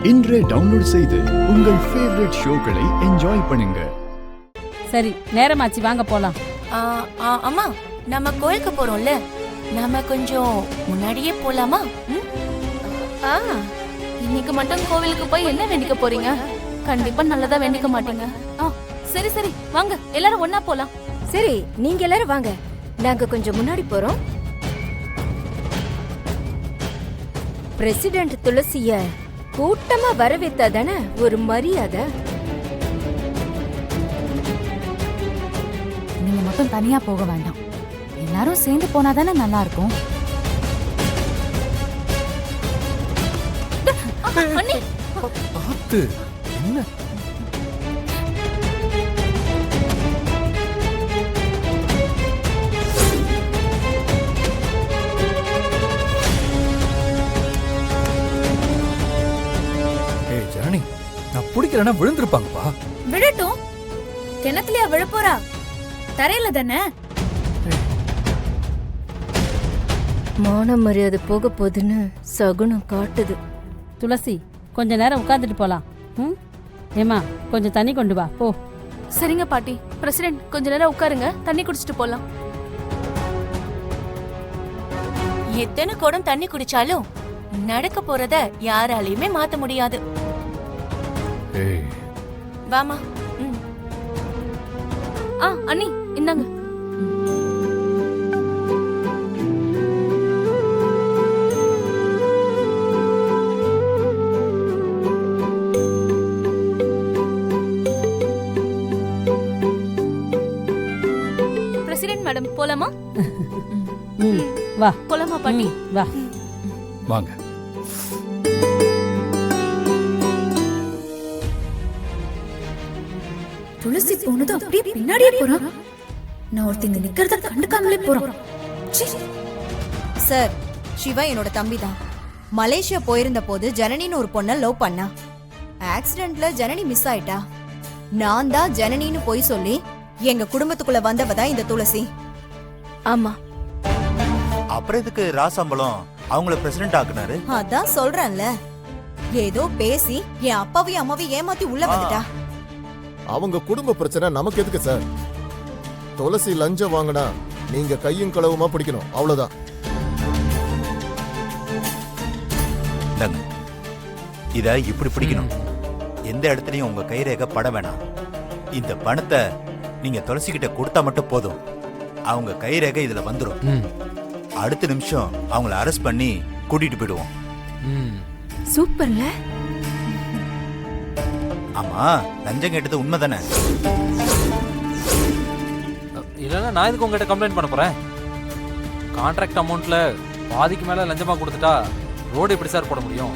இன்றே டவுன்லோட் செய்து உங்கள் ஃபேவரட் ஷோக்களை என்ஜாய் பண்ணுங்க. சரி, நேரமாச்சு, வாங்க போலாம். அம்மா, நம்ம கோயிலுக்கு போறோம்ல, நாம கொஞ்சம் முன்னாடியே போலாமா? இன்னைக்கு மட்டும் கோவிலுக்கு போய் என்ன வேண்டிக்க போறீங்க? கண்டிப்பா நல்லதா வேண்டிக்க மாட்டீங்க. சரி சரி, வாங்க எல்லாரும் ஒன்னா போலாம். சரி, நீங்க எல்லாரும் வாங்க, நாங்க கொஞ்சம் முன்னாடி போறோம். பிரசிடென்ட் துளசிய கூட்டமா வரவேத்தாதானே ஒரு மரியாதை. நீங்க மட்டும் தனியா போக வேண்டாம், எல்லாரும் சேர்ந்து போனாதானே நல்லா இருக்கும். என்ன ஜனனி, நான் பிடிக்கிறேன்னா விழுந்திருப்பாங்கப்பா. விடட்டும், கிணத்துலயா விழப்போறா? தரையில தானே. மான மரியாதை போக போகுதுன்னு சகுனம் காட்டுது. துளசி, கொஞ்ச நேரம் உட்காந்துட்டு போலாம். ஏமா, கொஞ்சம் தண்ணி கொண்டு வா போ. சரிங்க பாட்டி. பிரசிடென்ட், கொஞ்ச நேரம் உட்காருங்க, தண்ணி குடிச்சிட்டு போலாம். எத்தனை குடம் தண்ணி குடிச்சாலும் நடக்க போறத யாராலையுமே மாத்த முடியாது. வாமா. அண்ணி, இந்தாங்க. பிரசிடென்ட் மேடம், போலாமா? வா போலாமா பாட்டி? வா வாங்க. துளசி போனதும் அப்படியே பின்னாடியே போறான். நான் ஒருத்தங்க நிக்கிறத கண்டுக்காமலே போறான். சார், சிவா என்னோட தம்பி தான். மலேசியா போயிருந்த போது ஜனனின்னு ஒரு பொண்ண லவ் பண்ணா. ஆக்சிடென்ட்ல ஜனனி மிஸ் ஆயிட்டா. நான் தான் ஜனனின்னு போய் சொல்லி எங்க குடும்பத்துக்குள்ள வந்தவ தான் இந்த துளசி. ஆமா, அப்புறம் எதுக்கு ராசம்பளம் அவங்கள பிரசிடென்ட் ஆக்குனாரு? அதான் சொல்றேன்ல, ஏதோ பேசி என் அப்பாவையும் அம்மாவையும் ஏமாத்தி உள்ள வந்துட்டா. அவங்க குடும்ப பிரச்சனை நமக்கு எதுக்கு சார்? துளசி லஞ்சம் வாங்கினா நீங்க கையும் களவுமா பிடிக்கணும், அவ்வளவுதான். இத இப்படி பிடிக்கணும். எந்த இடத்துலயும் உங்க கைரேகை பட வேணாம். இந்த பணத்தை நீங்க துளசி கிட்ட கொடுத்தா மட்டும் போதும், அவங்க கைரேகை இதுல வந்துடும். அடுத்த நிமிஷம் அவங்கள அரெஸ்ட் பண்ணி கூட்டிட்டு போயிடுவோம். சூப்பர்ல. ஆமா, லஞ்சம் கேட்டது உண்மைதானே? இல்லைன்னா நான் இதுக்கு உங்ககிட்ட கம்ப்ளைண்ட் பண்ண போறேன். கான்ட்ராக்ட் அமௌண்ட்ல பாதிக்கு மேல லஞ்சமா கொடுத்துட்டா ரோடு எப்படி சார் போட முடியும்?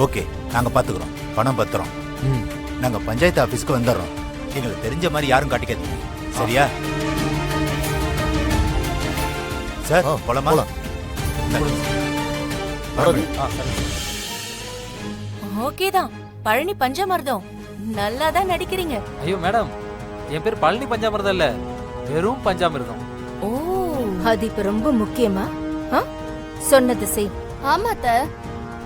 ஓகே, நாங்க பாத்துக்கிறோம். பணம் பத்திரம் நாங்க பஞ்சாயத்து ஆபீஸ்க்கு வந்துடுறோம். எங்களுக்கு தெரிஞ்ச மாதிரி யாரும் காட்டிக்காதீங்க, சரியா? சார், போலாமா? ஓகேதான். பழனி பஞ்சமர்தம் நல்லாதான் நடிக்கிறீங்க. ஐயோ மேடம், என் பேர் பழனி பஞ்சாமிர்தம் இல்ல, வெறும் பஞ்சாமிர்தம். ஓ, அது இப்ப ரொம்ப முக்கியமா? சொன்னது செய். ஆமாத்த,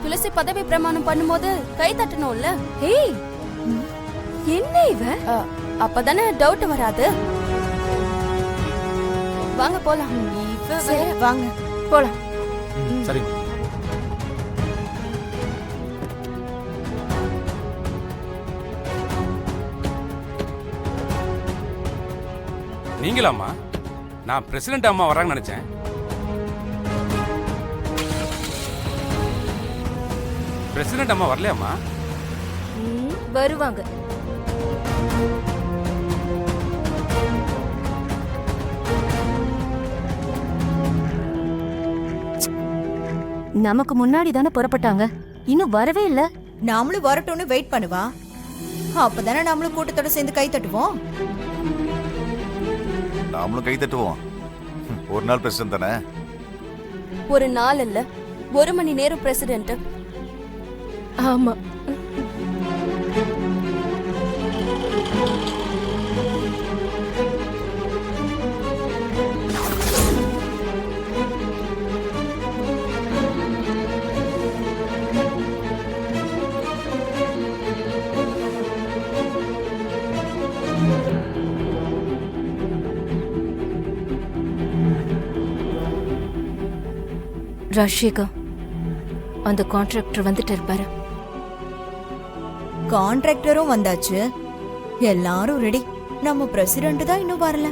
துளசி பதவி பிரமாணம் பண்ணும்போது கை தட்டணும்ல. ஏய், என்ன இவ? அப்பதானே டவுட் வராது. வாங்க போலாம். சரி, வாங்க போலாம். சரி. நீங்களாம்மா? நான் பிரசிடென்ட் அம்மா வராங்கன்னு நினைச்சேன். பிரசிடென்ட் அம்மா வரலையாம்மா? வருவாங்க. நமக்கு முன்னாடி தானே புறப்பட்டாங்க, இன்னும் வரவே இல்ல. நாமளும் வரட்டும்னு வெயிட் பண்ணுவா. அப்பதானே நாமளும் கூட்டத்தோட சேர்ந்து கை தட்டுவோம். நாமளும் கை தட்டுவோம். ஒரு நாள் பிரசிடென்ட் தானே? ஒரு நாள் இல்ல, 1 மணி நேரம் பிரசிடென்ட். ஆமா. ராஜசேகர், அந்த கான்ட்ராக்டர் வந்துட்டு இருப்பாரு. கான்ட்ராக்டரும் வந்தாச்சு, எல்லாரும் ரெடி. நம்ம பிரசிடென்ட் தான் இன்னும் வரல.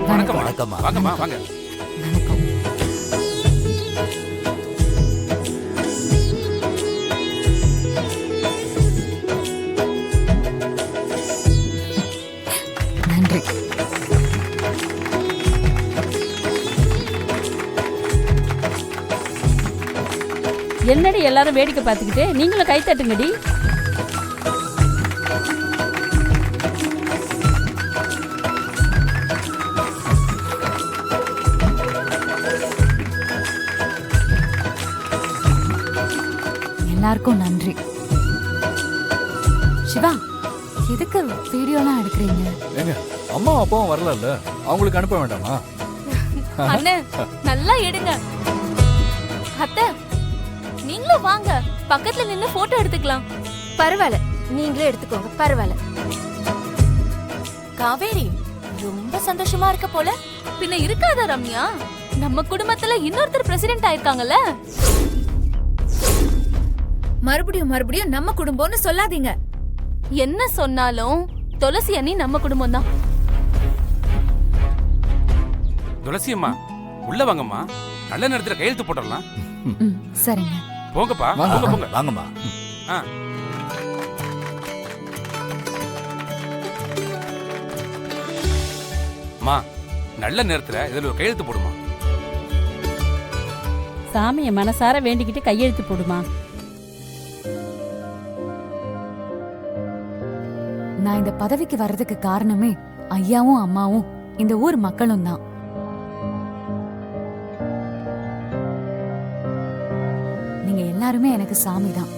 வணக்கம் வணக்கம்மா. வாங்கம்மா வாங்க. நன்றி. என்னடி எல்லாரும் வேடிக்கை பார்த்துக்கிட்டு நீங்களும் கை தட்டுங்கடி. எல்லாருக்கும் நன்றி. சிவா, எதுக்கு வீடியோலாம் எடுக்கிறீங்க? ஏங்க அம்மா அப்பாவும் வரல, அவங்களுக்கு அனுப்ப வேண்டாமா? அண்ணே நல்லா எடுங்க. அத்தை நீங்களும் வாங்க, பக்கத்துல நின்னு போட்டோ எடுத்துக்கலாம். பரவாயில்ல, நீங்களே எடுத்துக்கோங்க, பரவாயில்ல. காவேரி ரொம்ப சந்தோஷமா இருக்க போல. பின்ன இருக்காதா ரம்யா? நம்ம குடும்பத்துல இன்னொருத்தர் பிரசிடென்ட் ஆயிருக்காங்கல்ல. மறுபடியும் நம்ம குடும்பம்னு சொல்லாதீங்க. என்ன சொன்னாலும் துளசி அண்ணி நம்ம குடும்பம் தான். துளசி அம்மா உள்ள வாங்கம்மா. நல்ல நேரத்துல கையெழுத்து போட்டுடலாம். சரிங்க. போங்கப்பா, போங்க போங்க. வாங்கம்மா. ஆ. அம்மா நல்ல நேரத்துல இதுல ஒரு கையெழுத்து போடுமா. சாமியை மனசார வேண்டிக்கிட்டு கையெழுத்து போடுமா. நான் இந்த பதவிக்கு வர்றதுக்கு காரணமே ஐயாவும் அம்மாவும் இந்த ஊர் மக்களும் தான். நீங்க எல்லாருமே எனக்கு சாமி தான்.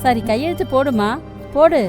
சரி கையெழுத்து போடுமா, போடு.